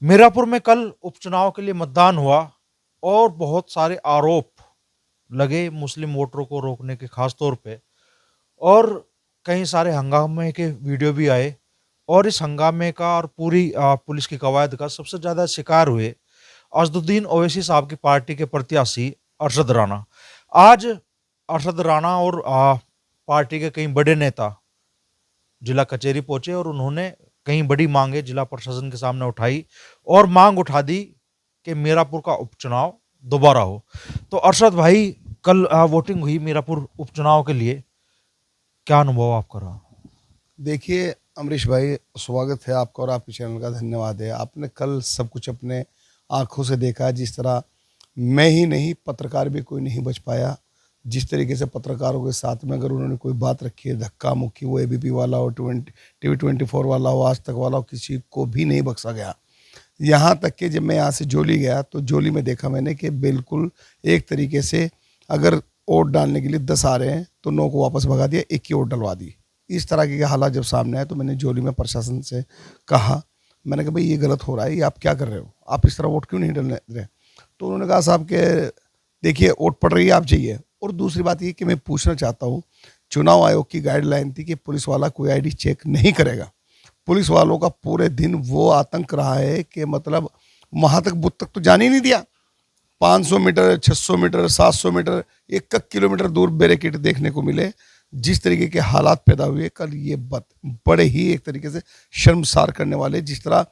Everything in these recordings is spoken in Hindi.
मीरापुर में कल उपचुनाव के लिए मतदान हुआ और बहुत सारे आरोप लगे मुस्लिम वोटरों को रोकने के, खास तौर पे। और कई सारे हंगामे के वीडियो भी आए। और इस हंगामे का और पूरी पुलिस की कवायद का सबसे ज्यादा शिकार हुए असदुद्दीन ओवैसी साहब की पार्टी के प्रत्याशी अरशद राणा। आज अरशद राणा और पार्टी के कई बड़े नेता जिला कचहरी पहुंचे और उन्होंने कई बड़ी मांगे जिला प्रशासन के सामने उठाई और मांग उठा दी कि मीरापुर का उपचुनाव दोबारा हो। तो अरशद भाई, कल वोटिंग हुई मीरापुर उपचुनाव के लिए, क्या अनुभव आपका रहा? देखिए अमरीश भाई, स्वागत है आपका और आपके चैनल का धन्यवाद है। आपने कल सब कुछ अपने आंखों से देखा। जिस तरह मैं ही नहीं, पत्रकार भी कोई नहीं बच पाया। जिस तरीके से पत्रकारों के साथ में अगर उन्होंने कोई बात रखी है, धक्का मुक्की, वो एबीपी वाला हो, TV24 वाला हो, आज तक वाला हो, किसी को भी नहीं बख्शा गया। यहाँ तक कि जब मैं यहाँ से जोली गया तो जोली में देखा मैंने कि बिल्कुल एक तरीके से अगर वोट डालने के लिए 10 आ रहे हैं तो 9 को वापस भगा दिया, 1 की वोट डलवा दी। इस तरह के हालात जब सामने आए तो मैंने जोली में प्रशासन से कहा, मैंने कहा भाई ये गलत हो रहा है, ये आप क्या कर रहे हो, आप इस तरह वोट क्यों नहीं डालने रहे। तो उन्होंने कहा साहब के देखिए वोट पड़ रही है, आप जाइए। और दूसरी बात ये कि मैं पूछना चाहता हूँ, चुनाव आयोग की गाइडलाइन थी कि पुलिस वाला कोई आईडी चेक नहीं करेगा। पुलिस वालों का पूरे दिन वो आतंक रहा है कि मतलब वहाँ तक बूथ तक तो जाने ही नहीं दिया। 500 मीटर, 600 मीटर, 700 मीटर, 1 किलोमीटर दूर बैरिकेड देखने को मिले। जिस तरीके के हालात पैदा हुए कल, ये बड़े ही एक तरीके से शर्मसार करने वाले। जिस तरह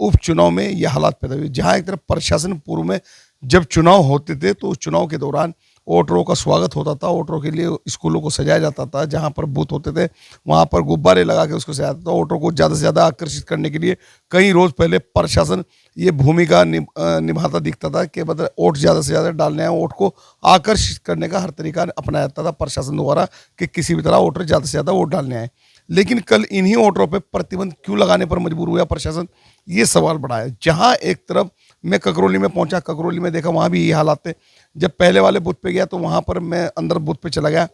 उपचुनाव में ये हालात पैदा हुए, जहाँ एक तरफ प्रशासन पूर्व में जब चुनाव होते थे तो उस चुनाव के दौरान वोटरों का स्वागत होता था, वोटरों के लिए स्कूलों को सजाया जाता था, जहाँ पर बूथ होते थे वहाँ पर गुब्बारे लगा के उसको सजाया जाता था। वोटरों को ज़्यादा से ज़्यादा आकर्षित करने के लिए कई रोज़ पहले प्रशासन ये भूमिका निभाता दिखता था कि मतलब वोट ज़्यादा से ज़्यादा डालने हैं, वोट को आकर्षित करने का हर तरीका अपनाया जाता था प्रशासन द्वारा कि किसी भी तरह वोटर ज़्यादा से ज़्यादा वोट डालने आए। लेकिन कल इन्हीं वोटरों पर प्रतिबंध क्यों लगाने पर मजबूर हुआ प्रशासन, ये सवाल बड़ा है। जहाँ एक तरफ मैं ककरौली में पहुंचा, ककरौली में देखा वहाँ भी ये हालात थे। जब पहले वाले बूथ पे गया तो वहाँ पर मैं अंदर बूथ पे चला गया,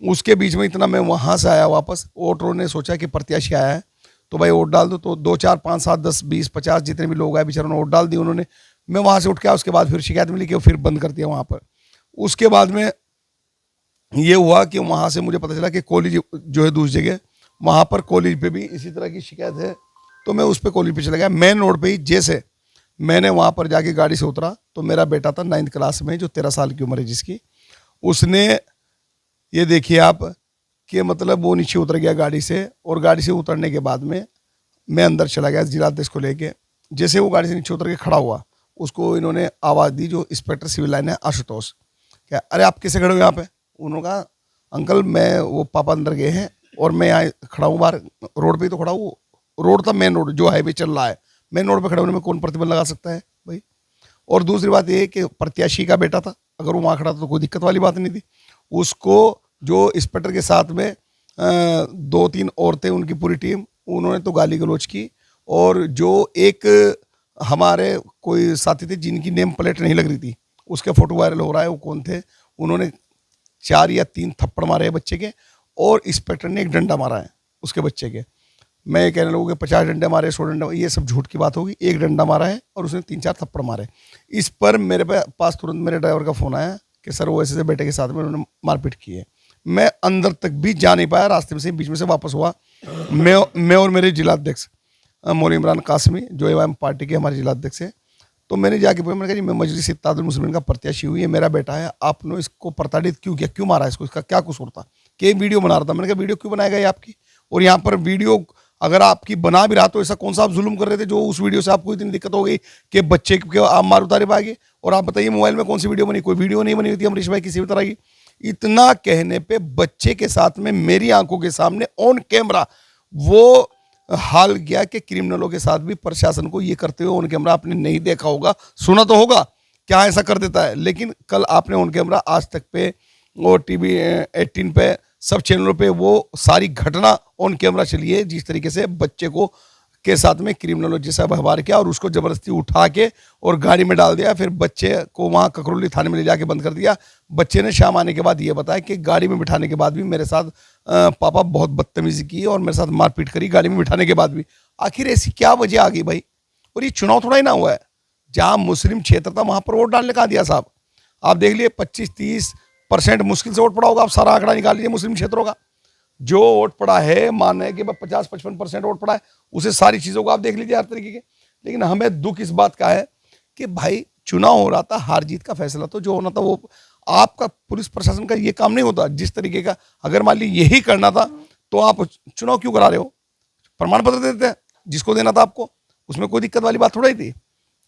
उसके बीच में इतना मैं वहाँ से आया वापस, वोटरों ने सोचा कि प्रत्याशी आया है तो भाई वोट डाल दो। तो 2 4 5 7 10 20 50 जितने भी लोग आए बेचारों ने वोट डाल दिए उन्होंने। मैं वहाँ से उठ के आया, उसके बाद फिर शिकायत मिली कि फिर बंद कर दिया वहाँ पर। उसके बाद में ये हुआ कि वहाँ से मुझे पता चला कि कॉलेज जो है दूसरी जगह, वहाँ पर कॉलेज पे भी इसी तरह की शिकायत है। तो मैं उस पर कॉलेज पे चला गया। मेन रोड पे ही जैसे मैंने वहाँ पर जाके गाड़ी से उतरा तो मेरा बेटा था 9th क्लास में, जो 13 साल की उम्र है जिसकी, उसने ये देखिए आप कि मतलब वो नीचे उतर गया गाड़ी से। और गाड़ी से उतरने के बाद में मैं अंदर चला गया जिलाध्यक्ष को लेके। जैसे वो गाड़ी से नीचे उतर के खड़ा हुआ, उसको इन्होंने आवाज़ दी, जो इंस्पेक्टर सिविल लाइन है आशुतोष, क्या अरे आप कैसे खड़े हो यहाँ पे। उन्होंने कहा अंकल मैं, वो पापा अंदर गए हैं और मैं यहाँ खड़ा हूँ बाहर रोड पे ही तो खड़ा हूँ। रोड था मेन रोड जो हाईवे चल रहा है, मेन रोड पे खड़े होने में कौन प्रतिबंध लगा सकता है भाई। और दूसरी बात ये है कि प्रत्याशी का बेटा था, अगर वो वहाँ खड़ा था तो कोई दिक्कत वाली बात नहीं थी। उसको जो इंस्पेक्टर के साथ में 2-3 औरतें, उनकी पूरी टीम, उन्होंने तो गाली गलौज की। और जो एक हमारे कोई साथी थे जिनकी नेम प्लेट नहीं लग रही थी, उसका फोटो वायरल हो रहा है, वो कौन थे, उन्होंने 4 या 3 थप्पड़ मारे हैं बच्चे के, और इंस्पेक्टर ने 1 डंडा मारा है उसके बच्चे के। मैं ये कहने लगूँ कि 50 डंडे मारे, 100 डंडे, ये सब झूठ की बात होगी। 1 डंडा मारा है और उसने 3-4 थप्पड़ मारे। इस पर मेरे पास तुरंत मेरे ड्राइवर का फ़ोन आया कि सर वो ऐसे बेटे के साथ में उन्होंने मारपीट की है। मैं अंदर तक भी जा नहीं पाया, रास्ते में से बीच में से वापस हुआ। मैं और मेरे जिलाध्यक्ष मौलवी इमरान कासमी, जो एवं पार्टी के हमारे जिलाध्यक्ष हैं, तो मैंने जाके बोला, मैंने कहा जी मैं मजलिस इत्तेहादुल मुस्लिमीन का प्रत्याशी हुई है, मेरा बेटा है, आपने इसको प्रताड़ित क्यों किया, क्यों मारा इसको, इसका क्या कसूर था। कि वीडियो बना रहा था। मैंने कहा वीडियो क्यों बनाएगा ये आपकी, और यहाँ पर वीडियो अगर आपकी बना भी रहा तो ऐसा कौन सा आप जुल्म कर रहे थे जो उस वीडियो से आपको इतनी दिक्कत हो गई कि बच्चे के आप मार उतारे पाएंगे। और आप बताइए मोबाइल में कौन सी वीडियो बनी, कोई वीडियो नहीं बनी हुई थी अमरीश भाई किसी भी तरह की। इतना कहने पे बच्चे के साथ में मेरी आंखों के सामने ऑन कैमरा वो हाल गया कि क्रिमिनलों के साथ भी प्रशासन को ये करते हुए ऑन कैमरा आपने नहीं देखा होगा, सुना तो होगा क्या ऐसा कर देता है। लेकिन कल आपने ऑन कैमरा आज तक पे और TV18 पे सब चैनलों पे वो सारी घटना ऑन कैमरा चली है, जिस तरीके से बच्चे को के साथ में क्रिमिनलों जैसा व्यवहार किया और उसको जबरदस्ती उठा के और गाड़ी में डाल दिया। फिर बच्चे को वहाँ ककरौली थाने में ले जाके बंद कर दिया। बच्चे ने शाम आने के बाद ये बताया कि गाड़ी में बिठाने के बाद भी मेरे साथ पापा बहुत बदतमीजी की और मेरे साथ मारपीट करी गाड़ी में बिठाने के बाद भी। आखिर ऐसी क्या वजह आ गई भाई। और ये चुनाव थोड़ा ही ना हुआ है, जहां मुस्लिम क्षेत्र था वहां पर वोट डालने कहाँ दिया साहब। आप देख लिए 25-30% मुश्किल से वोट पड़ा होगा, आप सारा आंकड़ा निकाल लीजिए मुस्लिम क्षेत्रों का। जो वोट पड़ा है, मान है कि 50-55% वोट पड़ा है, उसे सारी चीज़ों को आप देख लीजिए हर तरीके के। लेकिन हमें दुख इस बात का है कि भाई चुनाव हो रहा था, हार जीत का फैसला तो जो होना था वो, आपका पुलिस प्रशासन का ये काम नहीं होता जिस तरीके का। अगर मान ली यही करना था तो आप चुनाव क्यों करा रहे हो, प्रमाण पत्र दे देते हैं जिसको देना था आपको, उसमें कोई दिक्कत वाली बात थोड़ा ही थी।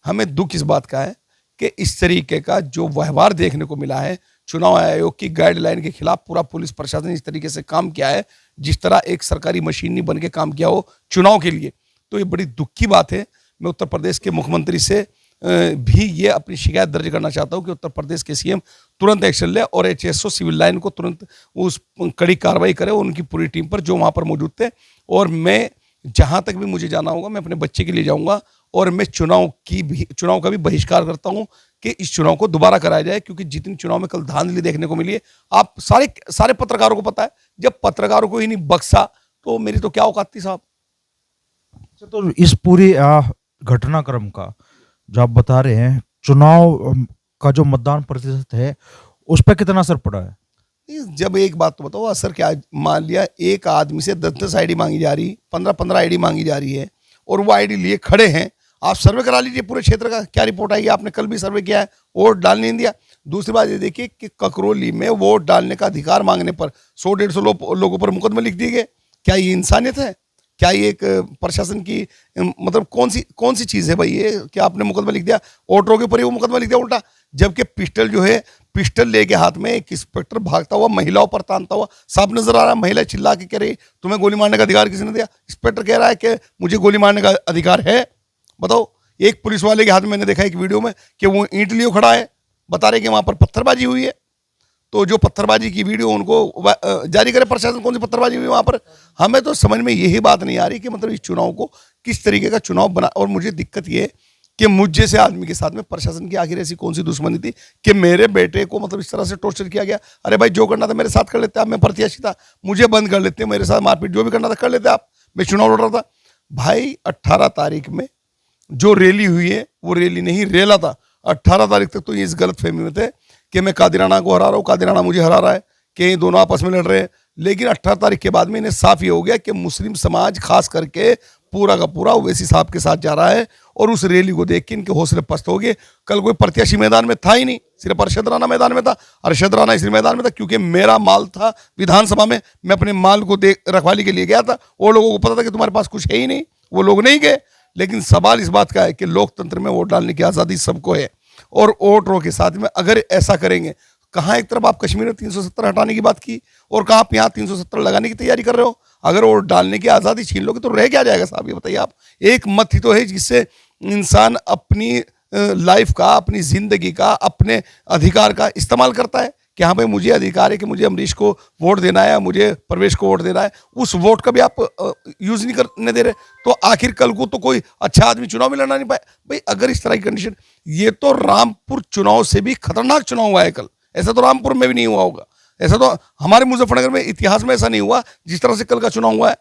हमें दुख इस बात का है कि इस तरीके का जो व्यवहार देखने को मिला है, चुनाव आयोग की गाइडलाइन के खिलाफ पूरा पुलिस प्रशासन इस तरीके से काम किया है, जिस तरह एक सरकारी मशीन नहीं बन के काम किया हो चुनाव के लिए, तो ये बड़ी दुख की बात है। मैं उत्तर प्रदेश के मुख्यमंत्री से भी ये अपनी शिकायत दर्ज करना चाहता हूँ कि उत्तर प्रदेश के सीएम तुरंत एक्शन ले और एचएसओ सिविल लाइन को तुरंत उस कड़ी कार्रवाई करे उनकी पूरी टीम पर जो वहाँ पर मौजूद थे। और मैं जहाँ तक भी मुझे जाना होगा, मैं अपने बच्चे के लिए जाऊँगा और मैं चुनाव का भी बहिष्कार करता हूँ कि इस चुनाव को दोबारा कराया जाए, क्योंकि जितनी चुनाव में कल धांधली देखने को मिली है, आप सारे पत्रकारों को पता है, जब पत्रकारों को ही नहीं बख्शा तो मेरी तो क्या औकात थी साहब। अच्छा, तो इस पूरी घटनाक्रम का जो आप बता रहे हैं, चुनाव का जो मतदान प्रतिशत है उस पर कितना असर पड़ा है? जब एक बात तो बताओ, असर क्या, मान लिया एक आदमी से 10-10 आईडी मांगी जा रही, 15-15 आईडी मांगी जा रही है और वो आईडी लिए खड़े हैं। आप सर्वे करा लीजिए पूरे क्षेत्र का, क्या रिपोर्ट आई है, आपने कल भी सर्वे किया है, वोट डालने नहीं दिया। दूसरी बात ये देखिए कि ककरौली में वोट डालने का अधिकार मांगने पर 100-150 लोगों पर मुकदमे लिख दिए गए। क्या ये इंसानियत है? क्या ये एक प्रशासन की मतलब कौन सी चीज़ है भाई ये, क्या आपने मुकदमा लिख दिया, वोटरों के ऊपर ही वो मुकदमा लिख दिया उल्टा। जबकि पिस्टल जो है, पिस्टल लेके हाथ में एक इंस्पेक्टर भागता हुआ महिलाओं पर तानता हुआ साफ नजर आ रहा है। महिला चिल्ला के कह रही तुम्हें गोली मारने का अधिकार किसने दिया? इंस्पेक्टर कह रहा है कि मुझे गोली मारने का अधिकार है। बताओ, एक पुलिस वाले के हाथ में मैंने देखा एक वीडियो में कि वो ईंट लिए खड़ा है, बता रहे कि वहां पर पत्थरबाजी हुई है। तो जो पत्थरबाजी की वीडियो उनको जारी करे प्रशासन, कौन सी पत्थरबाजी हुई वहां पर। हमें तो समझ में यही बात नहीं आ रही कि मतलब इस चुनाव को किस तरीके का चुनाव बना। और मुझे दिक्कत ये कि मुझ जैसे आदमी के साथ में प्रशासन की आखिर ऐसी कौन सी दुश्मनी थी कि मेरे बेटे को मतलब इस तरह से टॉर्चर किया गया। अरे भाई, जो करना था मेरे साथ कर लेते आप, मैं प्रत्याशी था, मुझे बंद कर लेते, मेरे साथ मारपीट जो भी करना था कर लेते आप, मैं चुनाव लड़ रहा था। भाई 18 तारीख में जो रैली हुई है वो रैली नहीं, रेला था। 18 तारीख तक तो ये इस गलत फहमी में थे कि मैं कादिराना को हरा रहा हूँ, कादिराना मुझे हरा रहा है, कि ये दोनों आपस में लड़ रहे हैं। लेकिन 18 तारीख के बाद में इन्हें साफ ये हो गया कि मुस्लिम समाज खास करके पूरा का पूरा ओवैसी साहब के साथ जा रहा है। और उस रैली को देख के इनके हौसले पस्त हो गए। कल कोई प्रत्याशी मैदान में था ही नहीं, सिर्फ अरशद राणा मैदान में था। अरशद राणा इसलिए मैदान में था क्योंकि मेरा माल था विधानसभा में, मैं अपने माल को रखवाली के लिए गया था। वो लोगों को पता था कि तुम्हारे पास कुछ है ही नहीं, वो लोग नहीं गए। लेकिन सवाल इस बात का है कि लोकतंत्र में वोट डालने की आज़ादी सबको है, और वोटरों के साथ में अगर ऐसा करेंगे, कहाँ एक तरफ आप कश्मीर में 370 हटाने की बात की और कहाँ आप यहाँ 370 लगाने की तैयारी कर रहे हो। अगर वोट डालने की आज़ादी छीन लोगे तो रह क्या जाएगा साहब, ये बताइए आप। एक मत ही तो है जिससे इंसान अपनी लाइफ का, अपनी ज़िंदगी का, अपने अधिकार का इस्तेमाल करता है कि हाँ भाई मुझे अधिकार है कि मुझे अमरीश को वोट देना है, मुझे परवेश को वोट देना है। उस वोट का भी आप यूज़ नहीं करने दे रहे, तो आखिर कल को तो कोई अच्छा आदमी चुनाव में लड़ना नहीं पाए। भाई अगर इस तरह की कंडीशन, ये तो रामपुर चुनाव से भी खतरनाक चुनाव हुआ है कल। ऐसा तो रामपुर में भी नहीं हुआ होगा, ऐसा तो हमारे मुजफ्फरनगर में इतिहास में ऐसा नहीं हुआ जिस तरह से कल का चुनाव हुआ है।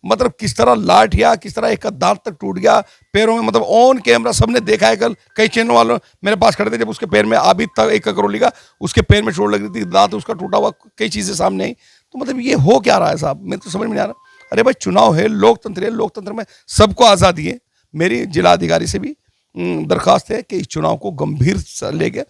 मतलब किस तरह लाठिया, किस तरह एक दांत तक टूट गया पैरों में, मतलब ऑन कैमरा सबने देखा है। कल कई चैनल वालों मेरे पास खड़े थे, जब उसके पैर में आबिद था एक ककरौली का, उसके पैर में चोट लग रही थी, दांत उसका टूटा हुआ, कई चीज़ें सामने आई। तो मतलब ये हो क्या रहा है साहब, मेरे तो समझ में नहीं आ रहा। अरे भाई चुनाव है, लोकतंत्र है, लोकतंत्र में सबको आज़ादी है। मेरी जिला अधिकारी से भी दरख्वास्त है कि इस चुनाव को गंभीर लेके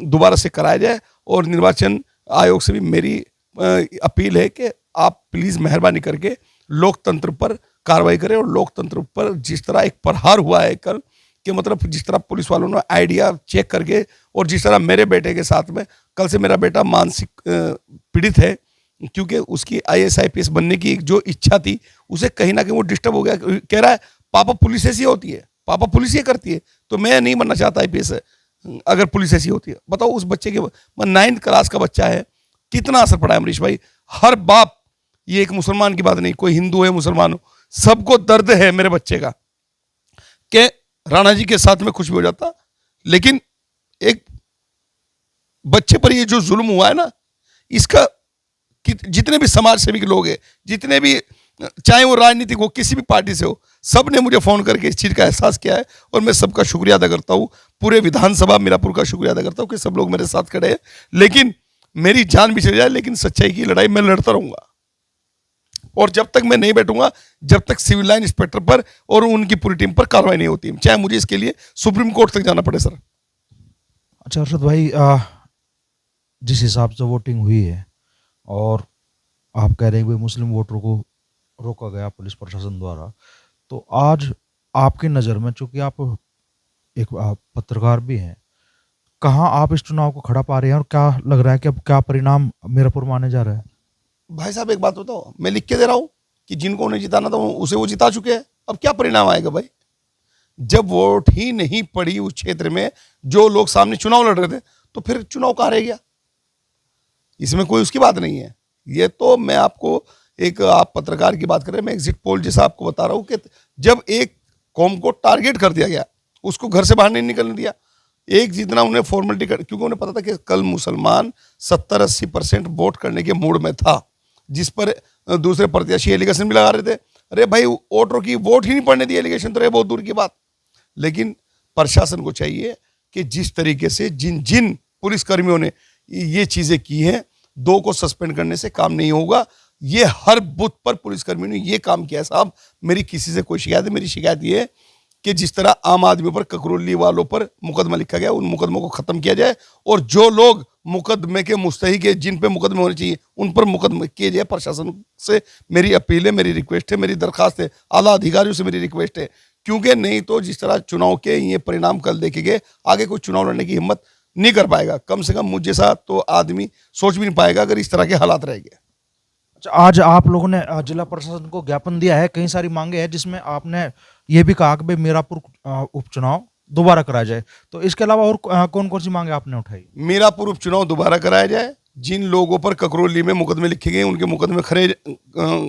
दोबारा से कराया जाए। और निर्वाचन आयोग से भी मेरी अपील है कि आप प्लीज़ मेहरबानी करके लोकतंत्र पर कार्रवाई करें। और लोकतंत्र पर जिस तरह एक प्रहार हुआ है कल, कि मतलब जिस तरह पुलिस वालों ने आइडिया चेक करके, और जिस तरह मेरे बेटे के साथ में, कल से मेरा बेटा मानसिक पीड़ित है क्योंकि उसकी IAS IPS बनने की जो इच्छा थी उसे कहीं ना कहीं वो डिस्टर्ब हो गया। कह रहा है पापा पुलिस ऐसी होती है, पापा पुलिस ये करती है, तो मैं नहीं बनना चाहता IPS है अगर पुलिस ऐसी होती है। बताओ उस बच्चे के, 9th क्लास का बच्चा है, कितना असर पड़ा है अमरीश भाई। हर बाप, ये एक मुसलमान की बात नहीं, कोई हिंदू है मुसलमान हो, सबको दर्द है मेरे बच्चे का कि राणा जी के साथ में कुछ भी हो जाता। लेकिन एक बच्चे पर ये जो जुल्म हुआ है ना, इसका जितने भी समाज सेवी के लोग हैं, जितने भी चाहे वो राजनीतिक हो, किसी भी पार्टी से हो, सब ने मुझे फ़ोन करके इस चीज़ का एहसास किया है और मैं सबका शुक्रिया अदा करता हूँ। पूरे विधानसभा मीरापुर का शुक्रिया अदा करता हूँ कि सब लोग मेरे साथ खड़े हैं। लेकिन मेरी जान भी चली जाए, लेकिन सच्चाई की लड़ाई मैं लड़ता रहूँगा और जब तक मैं नहीं बैठूंगा, जब तक सिविल लाइन इंस्पेक्टर पर और उनकी पूरी टीम पर कार्रवाई नहीं होती, चाहे मुझे इसके लिए सुप्रीम कोर्ट तक जाना पड़े। सर अच्छा अरशद भाई, जिस हिसाब से वोटिंग हुई है और आप कह रहे हैं कि मुस्लिम वोटरों को रोका गया पुलिस प्रशासन द्वारा, तो आज आपकी नज़र में, चूंकि आप एक पत्रकार भी हैं, कहाँ आप इस चुनाव को खड़ा पा रहे हैं और क्या लग रहा है कि अब क्या परिणाम मीरापुर में आने जा रहा है? भाई साहब एक बात बताओ, मैं लिख के दे रहा हूं कि जिनको उन्हें जिताना था उसे वो जिता चुके हैं। अब क्या परिणाम आएगा भाई? जब वोट ही नहीं पड़ी उस क्षेत्र में, जो लोग सामने चुनाव लड़ रहे थे, तो फिर चुनाव कहाँ रह गया? इसमें कोई उसकी बात नहीं है। ये तो मैं आपको एक, आप पत्रकार की बात कर रहे हैं, मैं एग्जिट पोल जैसा आपको बता रहा हूं कि जब एक कौम को टारगेट कर दिया गया, उसको घर से बाहर नहीं निकलने दिया, एक जितना उन्हें फॉर्मेलिटी कर, क्योंकि उन्हें पता था कि कल मुसलमान 70-80% वोट करने के मूड में था, जिस पर दूसरे प्रत्याशी एलिगेशन भी लगा रहे थे। अरे भाई, वोटरों की वोट ही नहीं पड़ने दी, एलिगेशन तो रहे बहुत दूर की बात। लेकिन प्रशासन को चाहिए कि जिस तरीके से जिन जिन पुलिसकर्मियों ने ये चीज़ें की हैं, 2 को सस्पेंड करने से काम नहीं होगा। ये हर बूथ पर पुलिसकर्मियों ने ये काम किया है। साहब, मेरी किसी से कोई शिकायत है? मेरी शिकायत ये है कि जिस तरह आम आदमी पर, ककरोली वालों पर मुकदमा लिखा गया, उन मुकदमों को खत्म किया जाए और जो लोग मुकदमे के मुस्तहिक है, जिन पे मुकदमे होने चाहिए, उन पर मुकदमे किए जाए। प्रशासन से मेरी अपील है, मेरी रिक्वेस्ट है, मेरी दरखास्त है, आला अधिकारियों से मेरी रिक्वेस्ट है, क्योंकि नहीं तो जिस तरह चुनाव के ये परिणाम कल देखे गए, आगे कोई चुनाव लड़ने की हिम्मत नहीं कर पाएगा। कम से कम मुझ जैसा तो आदमी सोच भी नहीं पाएगा अगर इस तरह के हालात रहेंगे। अच्छा, आज आप लोगों ने जिला प्रशासन को ज्ञापन दिया है, कई सारी मांगे हैं, जिसमें आपने ये भी कहा कि भाई मीरापुर उपचुनाव दोबारा कराया जाए, तो इसके अलावा और कौन कौन सी मांगे आपने उठाई? मीरापुर उपचुनाव दोबारा कराया जाए, जिन लोगों पर ककरोली में मुकदमे लिखे गए उनके मुकदमे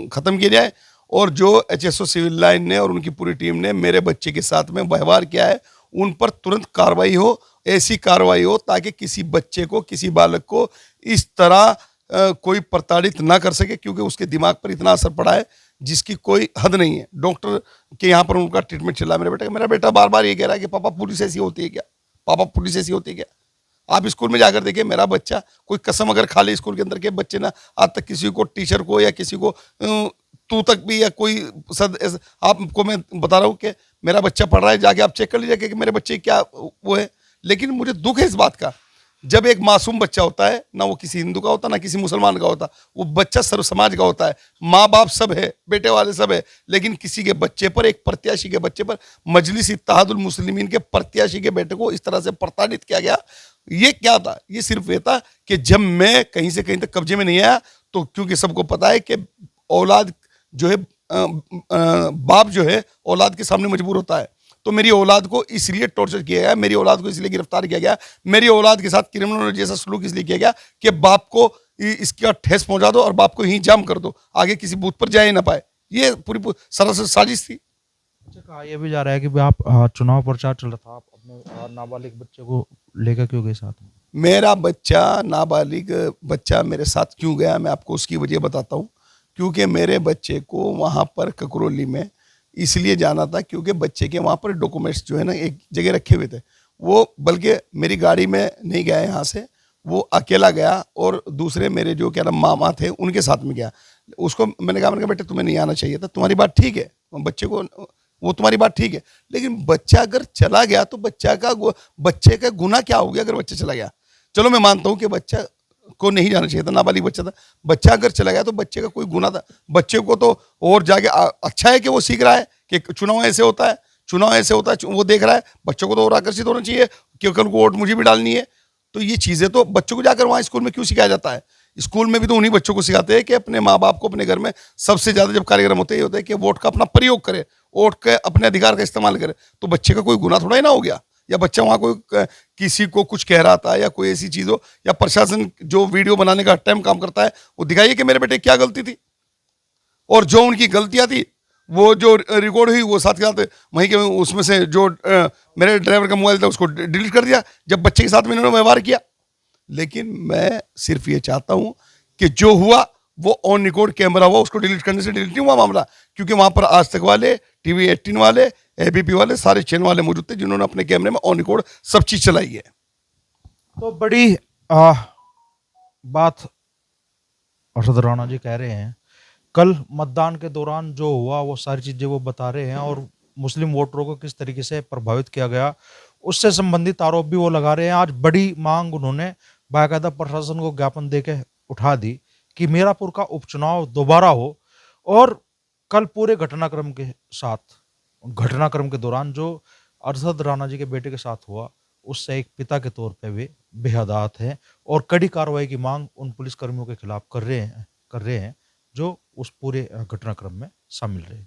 खत्म किए जाए, और जो एचएसओ सिविल लाइन ने और उनकी पूरी टीम ने मेरे बच्चे के साथ में व्यवहार किया है, उन पर तुरंत कार्रवाई हो। ऐसी कार्रवाई हो ताकि किसी बच्चे को, किसी बालक को इस तरह कोई प्रताड़ित ना कर सके, क्योंकि उसके दिमाग पर इतना असर पड़ा है जिसकी कोई हद नहीं है। डॉक्टर के यहाँ पर उनका ट्रीटमेंट चल रहा है मेरे बेटे का। मेरा बेटा बार बार ये कह रहा है कि पापा पुलिस ऐसी होती है क्या, पापा पुलिस ऐसी होती है क्या? आप स्कूल में जाकर देखिए, मेरा बच्चा कोई कसम अगर खा ले स्कूल के अंदर के बच्चे ना, आज तक किसी को, टीचर को या किसी को तू तक भी, या कोई आपको मैं बता रहा हूँ कि मेरा बच्चा पढ़ रहा है, जाके आप चेक कर लीजिए कि मेरे बच्चे क्या वो है। लेकिन मुझे दुख है इस बात का, जब एक मासूम बच्चा होता है, ना वो किसी हिंदू का होता, ना किसी मुसलमान का होता, वो बच्चा सर्व समाज का होता है, माँ बाप सब है, बेटे वाले सब है, लेकिन किसी के बच्चे पर, एक प्रत्याशी के बच्चे पर, मजलिस इत्तेहादुल मुस्लिमीन के प्रत्याशी के बेटे को इस तरह से प्रताड़ित किया गया। ये क्या था? ये सिर्फ ये था कि जब मैं कहीं से कहीं तक कब्जे में नहीं आया, तो क्योंकि सबको पता है कि औलाद जो है, बाप जो है औलाद के सामने मजबूर होता है, तो मेरी औलाद को इसलिए टॉर्चर किया गया, मेरी औलाद को इसलिए गिरफ्तार किया गया, मेरी औलाद के साथ क्रिमिनल जैसा सलूक इसलिए किया गया कि बाप को इसका ठेस पहुंचा दो और बाप को यहीं जाम कर दो, आगे किसी बूथ पर जा ही ना पाए। ये पूरी सरासर साजिश थी। अच्छा, कहा यह भी जा रहा है कि भाई आप चुनाव प्रचार चल रहा था, आप अपने नाबालिग बच्चे को लेकर क्यों गए साथ में? मेरा बच्चा, नाबालिग बच्चा मेरे साथ क्यों गया, मैं आपको उसकी वजह बताता हूँ। क्योंकि मेरे बच्चे को वहाँ पर ककरोली में इसलिए जाना था क्योंकि बच्चे के वहाँ पर डॉक्यूमेंट्स जो है ना एक जगह रखे हुए थे। वो बल्कि मेरी गाड़ी में नहीं गया यहाँ से, वो अकेला गया और दूसरे मेरे जो क्या नाम मामा थे उनके साथ में गया। उसको मैंने कहा बेटे तुम्हें नहीं आना चाहिए था, तुम्हारी बात ठीक है, बच्चे को, वो तुम्हारी बात ठीक है, लेकिन बच्चा अगर चला गया तो बच्चे का गुनाह क्या हो गया अगर बच्चा चला गया? चलो मैं मानता हूँ कि बच्चा को नहीं जाना चाहिए था, नाबालिग बच्चा था, बच्चा अगर चला गया तो बच्चे का कोई गुनाह था। बच्चे को तो और जाके अच्छा है कि वो सीख रहा है कि चुनाव ऐसे होता है, चुनाव ऐसे होता है, वो देख रहा है। बच्चों को तो और आकर्षित होना चाहिए कि कल को वोट मुझे भी डालनी है। तो ये चीज़ें तो बच्चों को जाकर वहाँ स्कूल में क्यों सिखाया जाता है? स्कूल में भी तो उन्हीं बच्चों को सिखाते हैं कि अपने माँ बाप को अपने घर में सबसे ज़्यादा जब कार्यक्रम होते हैं, ये होता है कि वोट का अपना प्रयोग करे, वोट के अपने अधिकार का इस्तेमाल करे। तो बच्चे का कोई गुनाह थोड़ा ही ना हो गया, या बच्चा वहाँ कोई किसी को कुछ कह रहा था या कोई ऐसी चीज़ हो, या प्रशासन जो वीडियो बनाने का टाइम काम करता है वो दिखाइए कि मेरे बेटे क्या गलती थी, और जो उनकी गलतियाँ थी वो जो रिकॉर्ड हुई वो साथ के साथ वहीं के उसमें से जो मेरे ड्राइवर का मोबाइल था उसको डिलीट कर दिया जब बच्चे के साथ में इन्होंने व्यवहार किया। लेकिन मैं सिर्फ ये चाहता हूँ कि जो हुआ वो ऑन रिकॉर्ड कैमरा हुआ, उसको डिलीट करने से डिलीट नहीं हुआ मामला, क्योंकि वहां पर आज तक वाले, टीवी 18 वाले, एबीपी वाले, सारे चैनल वाले मौजूद थे जिन्होंने अपने कैमरे में ऑन रिकॉर्ड सब चीज चलाई है। तो बड़ी बात अरशद राणा जी कह रहे हैं। कल मतदान के दौरान जो हुआ वो सारी चीजें वो बता रहे हैं, और मुस्लिम वोटरों को किस तरीके से प्रभावित किया गया उससे संबंधित आरोप भी वो लगा रहे हैं। आज बड़ी मांग उन्होंने बाकायदा प्रशासन को ज्ञापन देके उठा दी कि मीरापुर का उपचुनाव दोबारा हो। और कल पूरे घटनाक्रम के दौरान जो अरशद राणा जी के बेटे के साथ हुआ, उससे एक पिता के तौर पे वे बेहद आहत हैं और कड़ी कार्रवाई की मांग उन पुलिसकर्मियों के खिलाफ कर रहे हैं जो उस पूरे घटनाक्रम में शामिल रहे।